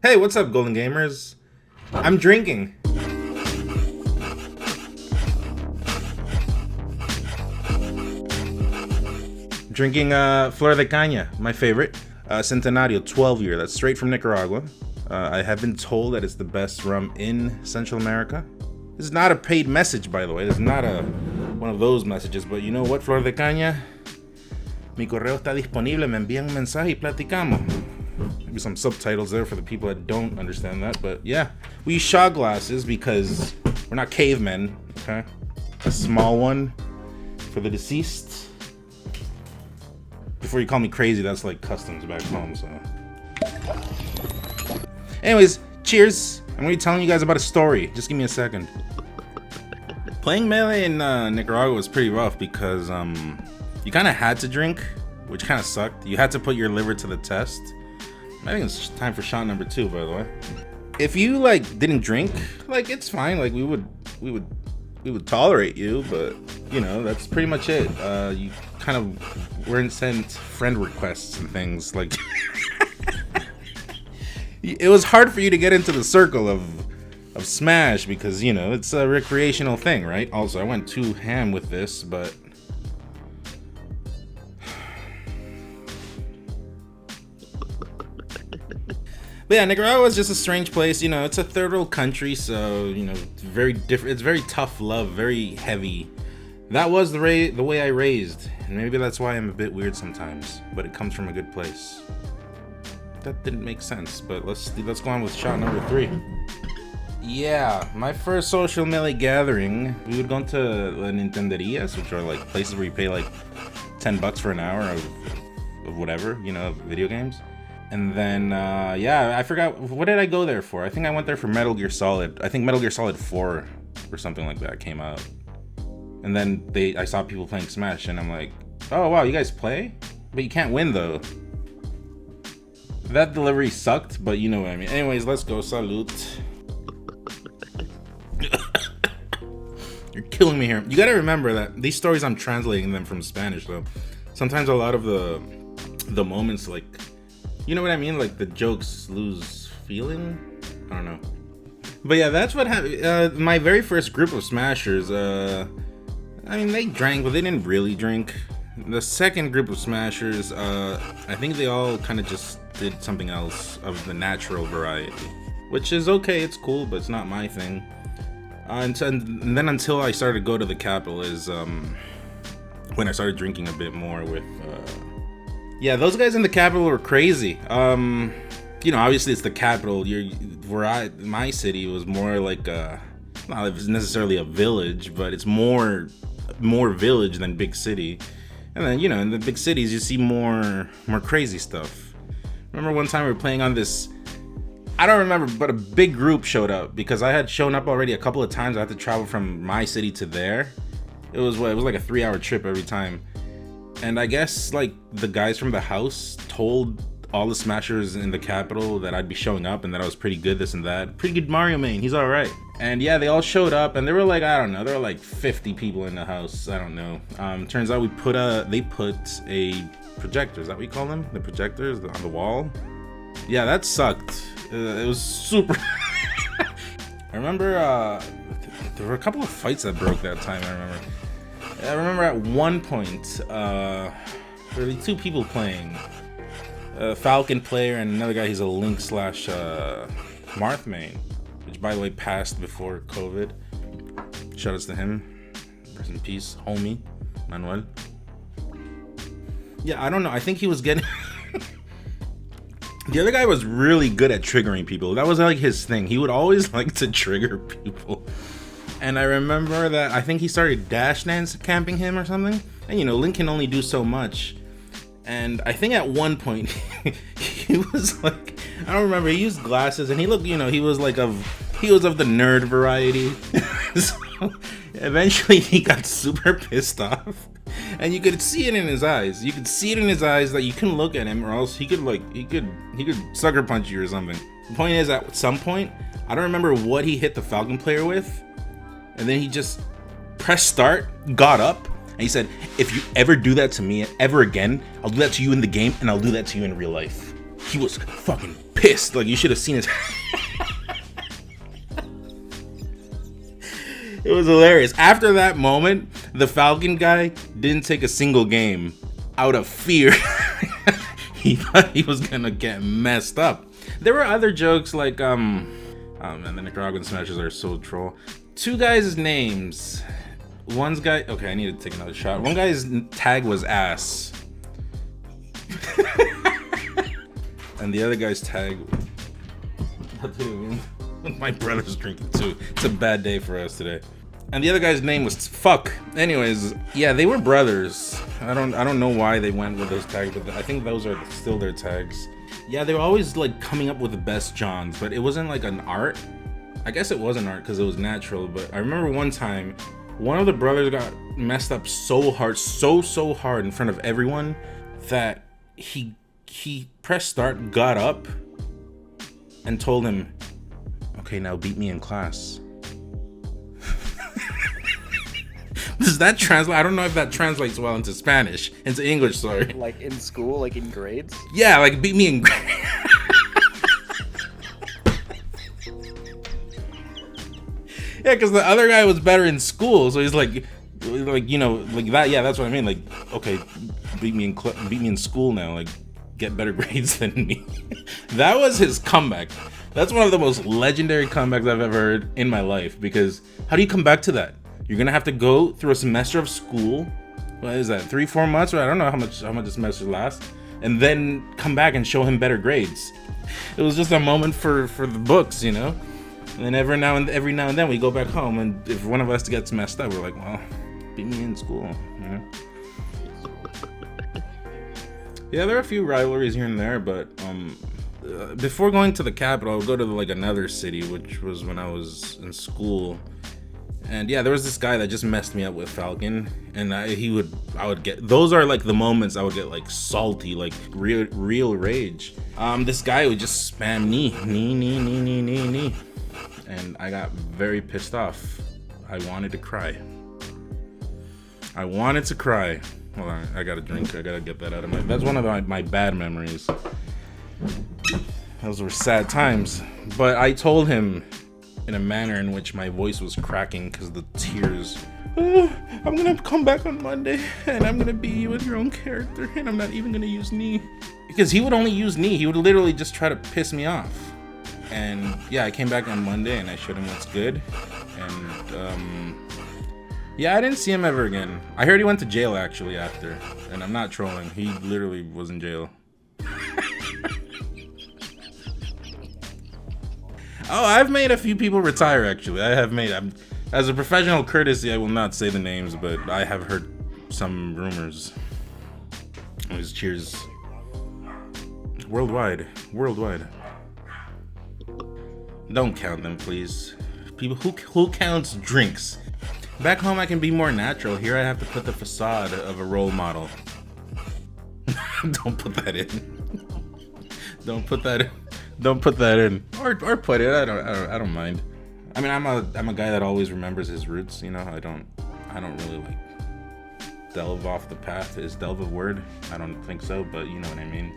Hey, what's up, Golden Gamers? I'm drinking. Drinking Flor de Cana, my favorite. Centenario 12 year. That's straight from Nicaragua. I have been told that it's the best rum in Central America. This is not a paid message, by the way. This is not one of those messages, but you know what, Flor de Cana? Mi correo está disponible, me envían un mensaje y platicamos. Maybe some subtitles there for the people that don't understand that, but yeah. We use shot glasses because we're not cavemen, okay? A small one for the deceased. Before you call me crazy, that's like customs back home, so. Anyways, cheers. I'm gonna be telling you guys about a story. Just give me a second. Playing Melee in Nicaragua was pretty rough because you kind of had to drink, which kind of sucked. You had to put your liver to the test. I think it's time for shot number 2, by the way. If you like didn't drink, like it's fine. Like we would tolerate you, but you know that's pretty much it. You kind of weren't sent friend requests and things like. It was hard for you to get into the circle of Smash because you know it's a recreational thing, right? Also, I went too ham with this, but. But yeah, Nicaragua is just a strange place. You know, it's a third world country, so you know, it's very different. It's very tough love, very heavy. That was the way I raised, and maybe that's why I'm a bit weird sometimes. But it comes from a good place. That didn't make sense, but let's go on with shot number 3. Yeah, my first social melee gathering, we would go into Nintenderias, which are like places where you pay like $10 for an hour of whatever, you know, video games. And then, yeah, I forgot, what did I go there for? I think I went there for Metal Gear Solid. I think Metal Gear Solid 4 or something like that came out. And then I saw people playing Smash, and I'm like, oh wow, you guys play? But you can't win though. That delivery sucked, but you know what I mean. Anyways, let's go. Salute. You're killing me here. You gotta remember that these stories, I'm translating them from Spanish though. Sometimes a lot of the moments, like, you know what I mean? Like the jokes lose feeling? I don't know. But yeah, that's what happened. My very first group of Smashers, I mean, they drank, but they didn't really drink. The second group of Smashers, I think they all kind of just did something else of the natural variety. Which is okay, it's cool, but it's not my thing. And then until I started to go to the capital is when I started drinking a bit more with... Yeah, those guys in the capital were crazy. You know, obviously it's the capital. My city was more like not necessarily a village, but it's more village than big city. And then, you know, in the big cities you see more crazy stuff. Remember one time we were playing on this, I don't remember, but a big group showed up because I had shown up already a couple of times. I had to travel from my city to there. It was like a 3-hour trip every time. And I guess like the guys from the house told all the Smashers in the capital that I'd be showing up and that I was pretty good, this and that. Pretty good Mario main, he's alright. And yeah, they all showed up and there were like, I don't know, there were like 50 people in the house, I don't know. Turns out they put a projector, is that what you call them? The projectors on the wall? Yeah, that sucked. It was super... I remember there were a couple of fights that broke that time, I remember at one point, there were 2 people playing. A Falcon player and another guy, he's a Link / Marth main. Which, by the way, passed before COVID. Shoutouts to him. Rest in peace, homie, Manuel. Yeah, I don't know. I think he was getting... The other guy was really good at triggering people. That was like his thing. He would always like to trigger people. And I remember that I think he started dash dance camping him or something. And you know, Link can only do so much. And I think at one point he was like, I don't remember, he used glasses and he looked, you know, he was of the nerd variety. So eventually he got super pissed off. And you could see it in his eyes. You could see it in his eyes that you couldn't look at him or else he could sucker punch you or something. The point is, at some point, I don't remember what he hit the Falcon player with. And then he just pressed start, got up, and he said, if you ever do that to me ever again, I'll do that to you in the game and I'll do that to you in real life. He was fucking pissed. Like, you should have seen his. It was hilarious. After that moment, the Falcon guy didn't take a single game out of fear. He thought he was gonna get messed up. There were other jokes like, oh man, the Nicaraguan smashers are so troll. Two guys' names. One's guy, okay, I need to take another shot. One guy's tag was ass. And the other guy's tag, my brother's drinking too. It's a bad day for us today. And the other guy's name was fuck. Anyways, yeah, they were brothers. I don't know why they went with those tags, but I think those are still their tags. Yeah, they were always like coming up with the best Johns, but it wasn't like an art. I guess it was an art because it was natural, but I remember one time, one of the brothers got messed up so hard, so hard in front of everyone that he pressed start, got up, and told him, okay, now beat me in class. Does that translate? I don't know if that translates well into Spanish, into English, sorry. Like in school, like in grades? Yeah, like beat me in grades. Yeah, because the other guy was better in school, so he's like, you know, like that. Yeah, that's what I mean. Like, okay, beat me in school now. Like, get better grades than me. That was his comeback. That's one of the most legendary comebacks I've ever heard in my life. Because how do you come back to that? You're gonna have to go through a semester of school. What is that? 3-4 months? Or I don't know how much the semester lasts, and then come back and show him better grades. It was just a moment for the books, you know. And then every now and then we go back home, and if one of us gets messed up, we're like, well, beat me in school, you know. Yeah, there are a few rivalries here and there, but before going to the capital, I would go to like another city, which was when I was in school. And yeah, there was this guy that just messed me up with Falcon, and I would get, those are like the moments I would get like salty, like real rage. This guy would just spam knee, and I got very pissed off. I wanted to cry. Hold on, I gotta drink. I gotta get that out of my. That's one of my bad memories. Those were sad times, but I told him in a manner in which my voice was cracking because the tears. Oh, I'm gonna come back on Monday and I'm gonna be you with your own character, and I'm not even gonna use knee, because he would only use knee. He would literally just try to piss me off. And yeah, I came back on Monday and I showed him what's good. And yeah, I didn't see him ever again. I heard he went to jail actually after, and I'm not trolling. He literally was in jail. Oh, I've made a few people retire, actually. As a professional courtesy, I will not say the names, but I have heard some rumors. Anyways, cheers. Worldwide. Don't count them, please. People who counts drinks? Back home, I can be more natural. Here, I have to put the facade of a role model. Don't put that in. Don't put that in. Or put it. I don't mind. I mean, I'm a guy that always remembers his roots. You know, I don't really like delve off the path. Is delve a word? I don't think so, but you know what I mean.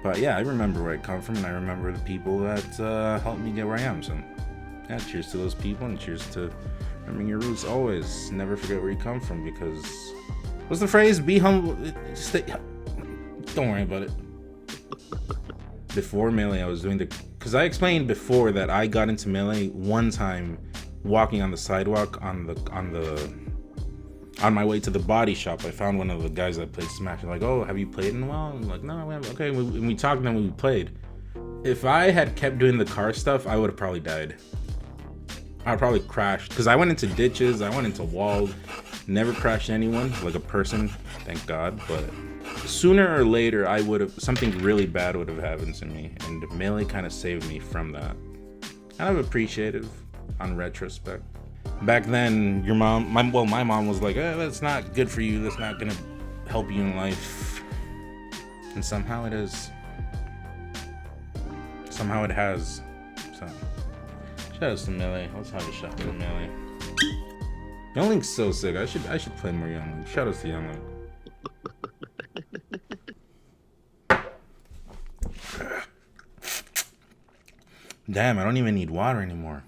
But yeah, I remember where I come from, and I remember the people that helped me get where I am. So yeah, cheers to those people, and cheers to remembering your roots always. Never forget where you come from, because what's the phrase? Be humble. Don't worry about it. Before Melee, I was doing because I explained before that I got into Melee one time walking on the sidewalk on my way to the body shop. I found one of the guys that played Smash. They're like, oh, have you played in a while? I'm like, no, we haven't. Okay, and we talked, and then we played. If I had kept doing the car stuff, I would have probably died. I probably crashed, because I went into ditches, I went into walls, never crashed anyone, like a person, thank God, but sooner or later, something really bad would have happened to me, and Melee kind of saved me from that. Kind of appreciative on retrospect. Back then, my mom was like, that's not good for you, that's not gonna help you in life. And somehow it is. Somehow it has. So, shout out to Melee. Let's have a shot to Melee. Young Link's so sick. I should play more Young Link. Shout out to Young Link. Damn, I don't even need water anymore.